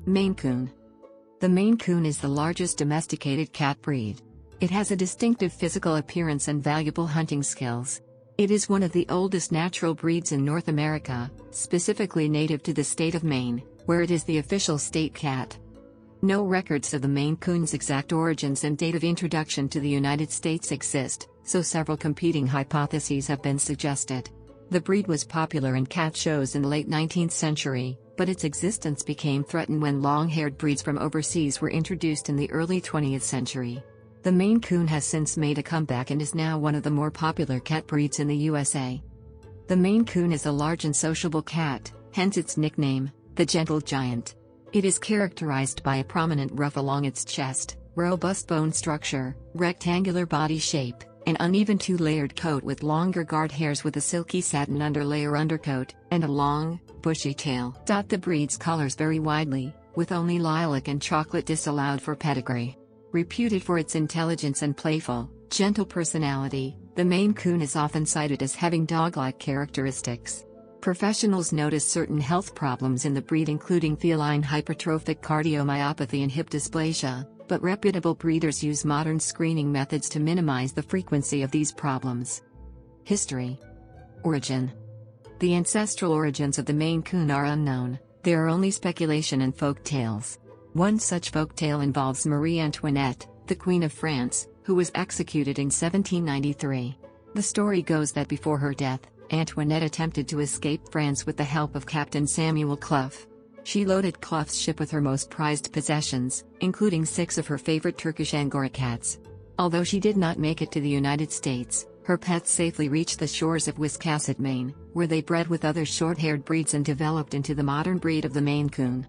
Maine Coon. The Maine Coon is the largest domesticated cat breed. It has a distinctive physical appearance and valuable hunting skills. It is one of the oldest natural breeds in North America, specifically native to the state of Maine, where it is the official state cat. No records of the Maine Coon's exact origins and date of introduction to the United States exist, so several competing hypotheses have been suggested. The breed was popular in cat shows in the late 19th century, but its existence became threatened when long-haired breeds from overseas were introduced in the early 20th century. The Maine Coon has since made a comeback and is now one of the more popular cat breeds in the USA. The Maine Coon is a large and sociable cat, hence its nickname, the Gentle Giant. It is characterized by a prominent ruff along its chest, robust bone structure, rectangular body shape, an uneven two-layered coat with longer guard hairs with a silky satin underlayer undercoat, and a long, bushy tail. The breed's colors vary widely, with only lilac and chocolate disallowed for pedigree. Reputed for its intelligence and playful, gentle personality, the Maine Coon is often cited as having dog-like characteristics. Professionals notice certain health problems in the breed including feline hypertrophic cardiomyopathy and hip dysplasia, but reputable breeders use modern screening methods to minimize the frequency of these problems. History. Origin. The ancestral origins of the Maine Coon are unknown. There are only speculation and folk tales. One such folk tale involves Marie Antoinette, the Queen of France, who was executed in 1793. The story goes that before her death, Antoinette attempted to escape France with the help of Captain Samuel Clough. She loaded Clough's ship with her most prized possessions, including 6 of her favorite Turkish Angora cats. Although she did not make it to the United States, her pets safely reached the shores of Wiscasset, Maine, where they bred with other short-haired breeds and developed into the modern breed of the Maine Coon.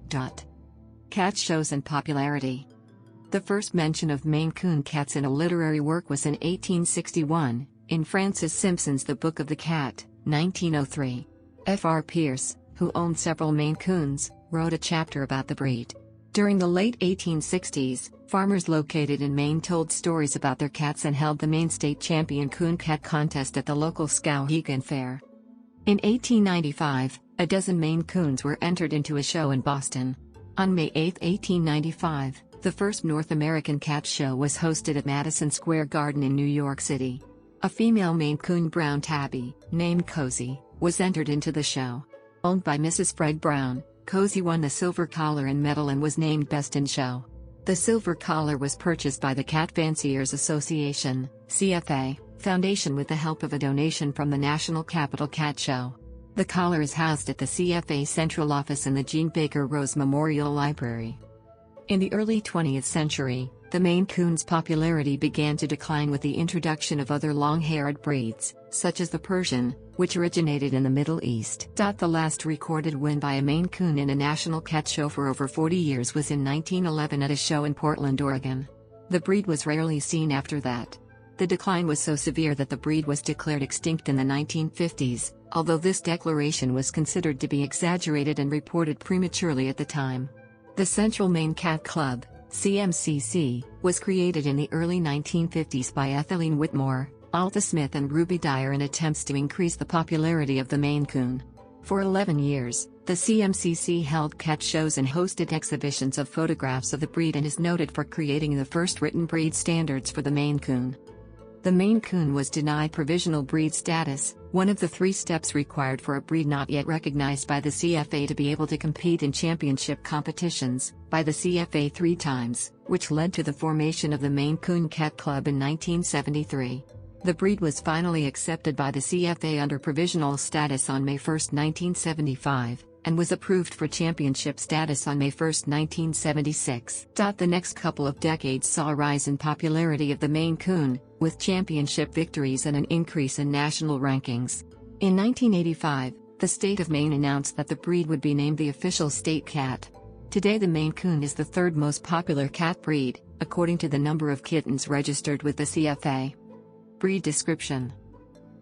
Cat shows and popularity. The first mention of Maine Coon cats in a literary work was in 1861, in Francis Simpson's The Book of the Cat, 1903. F.R. Pierce, who owned several Maine Coons, wrote a chapter about the breed. During the late 1860s, farmers located in Maine told stories about their cats and held the Maine State Champion Coon Cat Contest at the local Skowhegan Fair. In 1895, a dozen Maine Coons were entered into a show in Boston. On May 8, 1895, the first North American cat show was hosted at Madison Square Garden in New York City. A female Maine Coon brown tabby, named Cozy, was entered into the show. Owned by Mrs. Fred Brown, Cozy won the silver collar and medal and was named Best in Show. The silver collar was purchased by the Cat Fanciers Association, CFA, Foundation with the help of a donation from the National Capital Cat Show. The collar is housed at the CFA Central Office in the Jean Baker Rose Memorial Library. In the early 20th century, the Maine Coon's popularity began to decline with the introduction of other long-haired breeds, such as the Persian, which originated in the Middle East. The last recorded win by a Maine Coon in a national cat show for over 40 years was in 1911 at a show in Portland, Oregon. The breed was rarely seen after that. The decline was so severe that the breed was declared extinct in the 1950s, although this declaration was considered to be exaggerated and reported prematurely at the time. The Central Maine Cat Club, CMCC, was created in the early 1950s by Etheline Whitmore, Alta Smith and Ruby Dyer in attempts to increase the popularity of the Maine Coon. For 11 years, the CMCC held cat shows and hosted exhibitions of photographs of the breed and is noted for creating the first written breed standards for the Maine Coon. The Maine Coon was denied provisional breed status, one of the 3 steps required for a breed not yet recognized by the CFA to be able to compete in championship competitions, by the CFA 3 times, which led to the formation of the Maine Coon Cat Club in 1973. The breed was finally accepted by the CFA under provisional status on May 1, 1975, and was approved for championship status on May 1, 1976. The next couple of decades saw a rise in popularity of the Maine Coon, with championship victories and an increase in national rankings. In 1985, the state of Maine announced that the breed would be named the official state cat. Today the Maine Coon is the 3rd most popular cat breed, according to the number of kittens registered with the CFA. Breed description.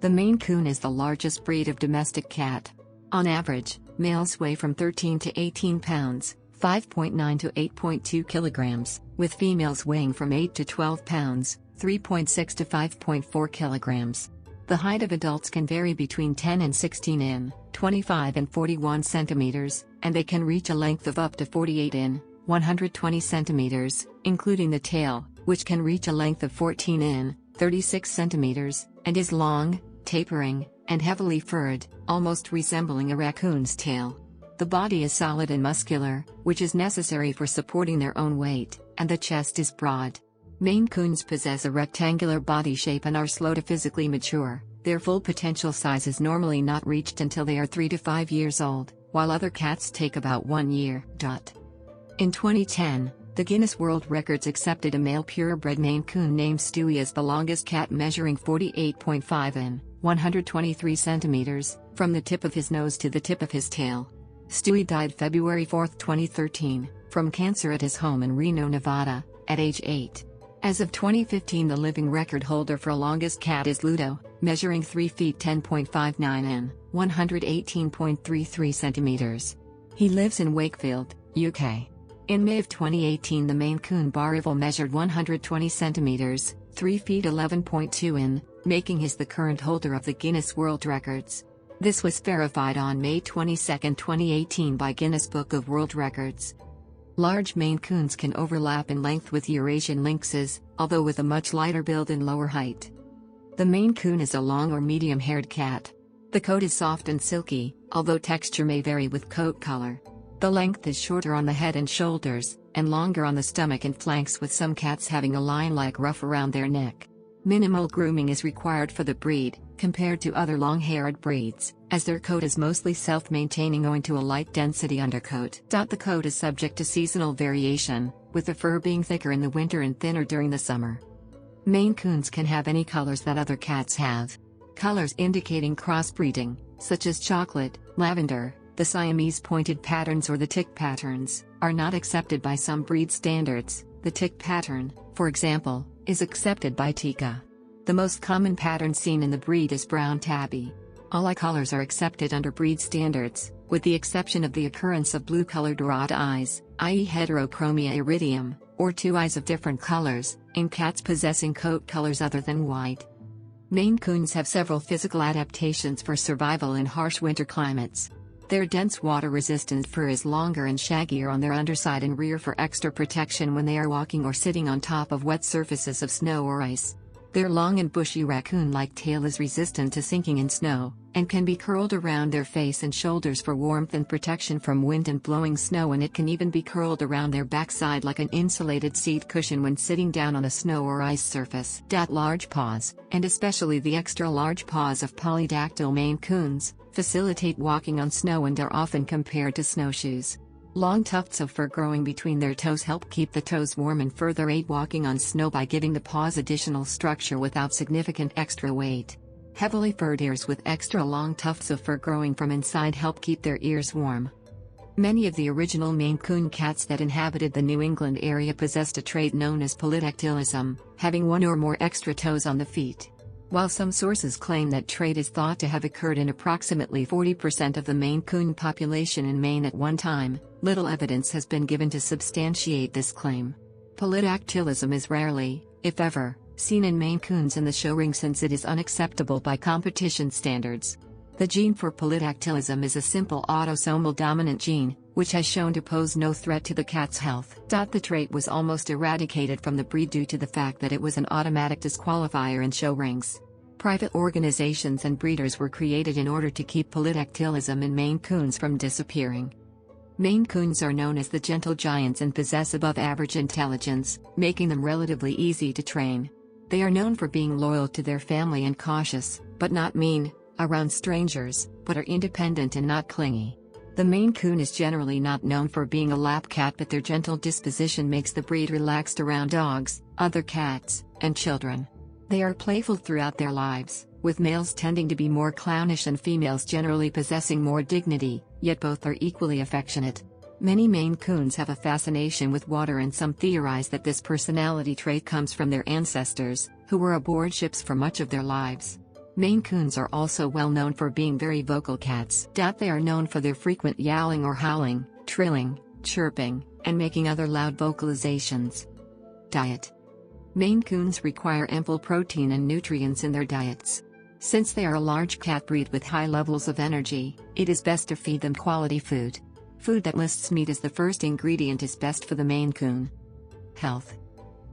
The Maine Coon is the largest breed of domestic cat. On average, males weigh from 13 to 18 pounds, 5.9 to 8.2 kilograms, with females weighing from 8 to 12 pounds, 3.6 to 5.4 kilograms. The height of adults can vary between 10 and 16 in, 25 and 41 centimeters, and they can reach a length of up to 48 in, 120 centimeters, including the tail, which can reach a length of 14 in, 36 centimeters, and is long, tapering, and heavily furred, almost resembling a raccoon's tail. The body is solid and muscular, which is necessary for supporting their own weight, and the chest is broad. Maine Coons possess a rectangular body shape and are slow to physically mature. Their full potential size is normally not reached until they are 3 to 5 years old, while other cats take about 1 year. In 2010, the Guinness World Records accepted a male purebred Maine Coon named Stewie as the longest cat, measuring 48.5 in, 123 centimeters, from the tip of his nose to the tip of his tail. Stewie died February 4, 2013, from cancer at his home in Reno, Nevada, at age 8. As of 2015, the living record holder for longest cat is Ludo, measuring 3 feet 10.59 in, 118.33 centimeters. He lives in Wakefield, UK. In May of 2018, the Maine Coon Barival measured 120 centimeters, 3 feet 11.2 in, making his the current holder of the Guinness World Records. This was verified on May 22, 2018 by Guinness Book of World Records. Large Maine Coons can overlap in length with Eurasian lynxes, although with a much lighter build and lower height. The Maine Coon is a long or medium-haired cat. The coat is soft and silky, although texture may vary with coat color. The length is shorter on the head and shoulders, and longer on the stomach and flanks, with some cats having a line-like ruff around their neck. Minimal grooming is required for the breed, compared to other long-haired breeds, as their coat is mostly self-maintaining owing to a light-density undercoat. The coat is subject to seasonal variation, with the fur being thicker in the winter and thinner during the summer. Maine Coons can have any colors that other cats have. Colors indicating crossbreeding, such as chocolate, lavender, the Siamese pointed patterns or the tick patterns, are not accepted by some breed standards. The tick pattern, for example, is accepted by Tika. The most common pattern seen in the breed is brown tabby. All eye colors are accepted under breed standards, with the exception of the occurrence of blue-colored rod eyes, i.e. heterochromia iridium, or 2 eyes of different colors, in cats possessing coat colors other than white. Maine Coons have several physical adaptations for survival in harsh winter climates. Their dense water-resistant fur is longer and shaggier on their underside and rear for extra protection when they are walking or sitting on top of wet surfaces of snow or ice. Their long and bushy raccoon-like tail is resistant to sinking in snow, and can be curled around their face and shoulders for warmth and protection from wind and blowing snow, and it can even be curled around their backside like an insulated seat cushion when sitting down on a snow or ice surface. Large paws, and especially the extra-large paws of polydactyl Maine Coons, facilitate walking on snow and are often compared to snowshoes. Long tufts of fur growing between their toes help keep the toes warm and further aid walking on snow by giving the paws additional structure without significant extra weight. Heavily furred ears with extra long tufts of fur growing from inside help keep their ears warm. Many of the original Maine Coon cats that inhabited the New England area possessed a trait known as polydactylism, having 1 or more extra toes on the feet. While some sources claim that trait is thought to have occurred in approximately 40% of the Maine Coon population in Maine at one time, little evidence has been given to substantiate this claim. Polydactylism is rarely, if ever, seen in Maine Coons in the show ring, since it is unacceptable by competition standards. The gene for polydactylism is a simple autosomal dominant gene, which has shown to pose no threat to the cat's health. The trait was almost eradicated from the breed due to the fact that it was an automatic disqualifier in show rings. Private organizations and breeders were created in order to keep polydactylism in Maine Coons from disappearing. Maine Coons are known as the gentle giants and possess above-average intelligence, making them relatively easy to train. They are known for being loyal to their family and cautious, but not mean, around strangers, but are independent and not clingy. The Maine Coon is generally not known for being a lap cat, but their gentle disposition makes the breed relaxed around dogs, other cats, and children. They are playful throughout their lives, with males tending to be more clownish and females generally possessing more dignity, yet both are equally affectionate. Many Maine Coons have a fascination with water, and some theorize that this personality trait comes from their ancestors, who were aboard ships for much of their lives. Maine Coons are also well known for being very vocal cats. They are known for their frequent yowling or howling, trilling, chirping, and making other loud vocalizations. Diet. Maine Coons require ample protein and nutrients in their diets. Since they are a large cat breed with high levels of energy, it is best to feed them quality food. Food that lists meat as the first ingredient is best for the Maine Coon. Health.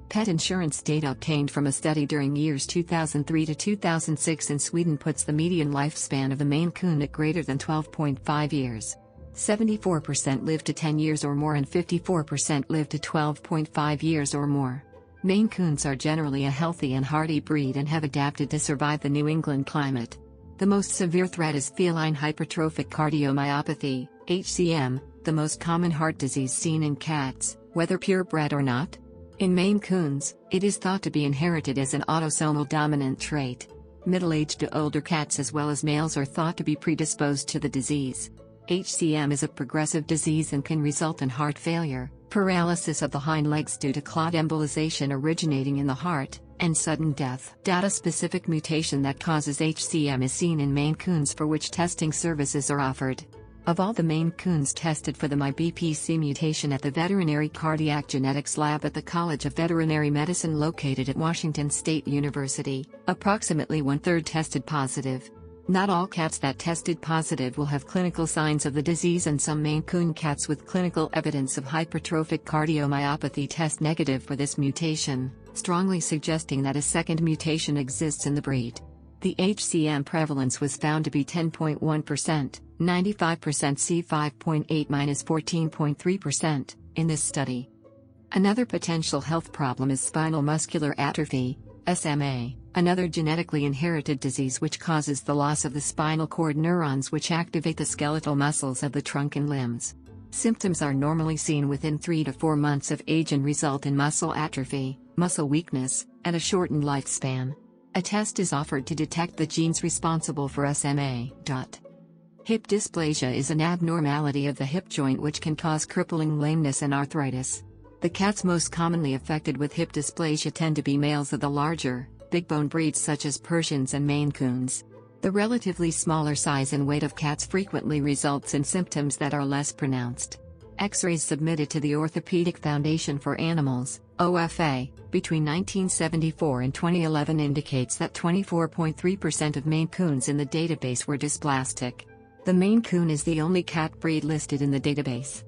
Pet insurance data obtained from a study during years 2003 to 2006 in Sweden puts the median lifespan of the Maine Coon at greater than 12.5 years. 74% live to 10 years or more and 54% live to 12.5 years or more. Maine Coons are generally a healthy and hardy breed and have adapted to survive the New England climate. The most severe threat is feline hypertrophic cardiomyopathy, HCM, the most common heart disease seen in cats, whether purebred or not. In Maine Coons, it is thought to be inherited as an autosomal dominant trait. Middle-aged to older cats as well as males are thought to be predisposed to the disease. HCM is a progressive disease and can result in heart failure, paralysis of the hind legs due to clot embolization originating in the heart, and sudden death. Data-specific mutation that causes HCM is seen in Maine Coons for which testing services are offered. Of all the Maine Coons tested for the MyBPC mutation at the Veterinary Cardiac Genetics Lab at the College of Veterinary Medicine located at Washington State University, approximately one-third tested positive. Not all cats that tested positive will have clinical signs of the disease, and some Maine Coon cats with clinical evidence of hypertrophic cardiomyopathy test negative for this mutation, strongly suggesting that a second mutation exists in the breed. The HCM prevalence was found to be 10.1%, 95% C5.8-14.3%, in this study. Another potential health problem is spinal muscular atrophy, SMA, another genetically inherited disease which causes the loss of the spinal cord neurons which activate the skeletal muscles of the trunk and limbs. Symptoms are normally seen within 3 to 4 months of age and result in muscle atrophy, muscle weakness, and a shortened lifespan. A test is offered to detect the genes responsible for SMA. Hip dysplasia is an abnormality of the hip joint which can cause crippling lameness and arthritis. The cats most commonly affected with hip dysplasia tend to be males of the larger, big-bone breeds such as Persians and Maine Coons. The relatively smaller size and weight of cats frequently results in symptoms that are less pronounced. X-rays submitted to the Orthopedic Foundation for Animals, OFA, between 1974 and 2011 indicates that 24.3% of Maine Coons in the database were dysplastic. The Maine Coon is the only cat breed listed in the database.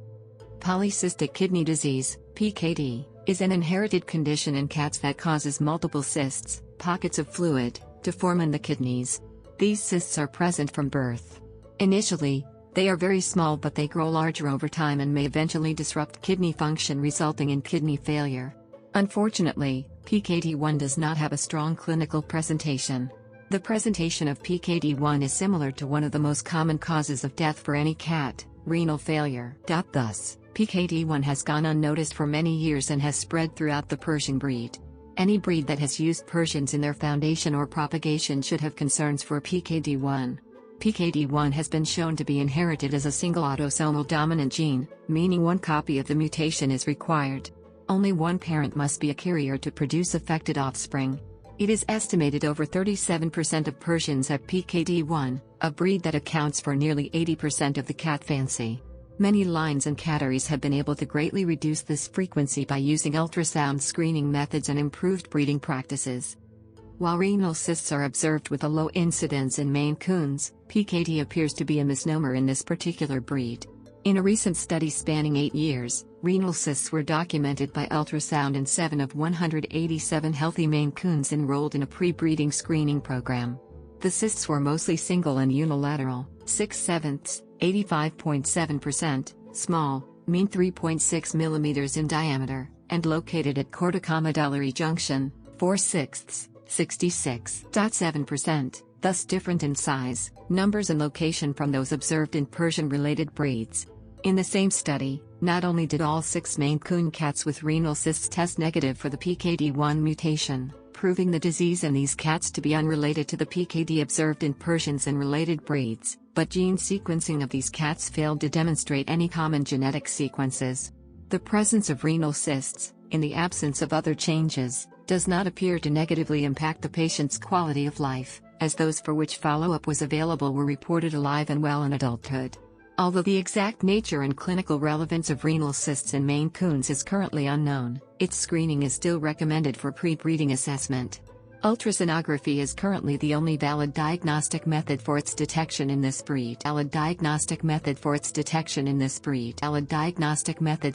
Polycystic kidney disease, PKD, is an inherited condition in cats that causes multiple cysts, pockets of fluid, to form in the kidneys. These cysts are present from birth. Initially, they are very small, but they grow larger over time and may eventually disrupt kidney function, resulting in kidney failure. Unfortunately, PKD1 does not have a strong clinical presentation. The presentation of PKD1 is similar to one of the most common causes of death for any cat, renal failure. Thus, PKD1 has gone unnoticed for many years and has spread throughout the Persian breed. Any breed that has used Persians in their foundation or propagation should have concerns for PKD1. PKD1 has been shown to be inherited as a single autosomal dominant gene, meaning one copy of the mutation is required. Only one parent must be a carrier to produce affected offspring. It is estimated over 37% of Persians have PKD1, a breed that accounts for nearly 80% of the cat fancy. Many lines and catteries have been able to greatly reduce this frequency by using ultrasound screening methods and improved breeding practices. While renal cysts are observed with a low incidence in Maine Coons, PKD appears to be a misnomer in this particular breed. In a recent study spanning 8 years, renal cysts were documented by ultrasound in 7 of 187 healthy Maine Coons enrolled in a pre-breeding screening program. The cysts were mostly single and unilateral, 6/7, 85.7%, small, mean 3.6 mm in diameter, and located at corticomedullary junction, 4/6, 66.7%, thus different in size, numbers and location from those observed in Persian-related breeds. In the same study, not only did all 6 Maine Coon cats with renal cysts test negative for the PKD1 mutation, proving the disease in these cats to be unrelated to the PKD observed in Persians and related breeds, but gene sequencing of these cats failed to demonstrate any common genetic sequences. The presence of renal cysts, in the absence of other changes, does not appear to negatively impact the patient's quality of life, as those for which follow-up was available were reported alive and well in adulthood. Although the exact nature and clinical relevance of renal cysts in Maine Coons is currently unknown, its screening is still recommended for pre-breeding assessment. Ultrasonography is currently the only valid diagnostic method for its detection in this breed. Valid diagnostic method for its detection in this breed. Valid diagnostic method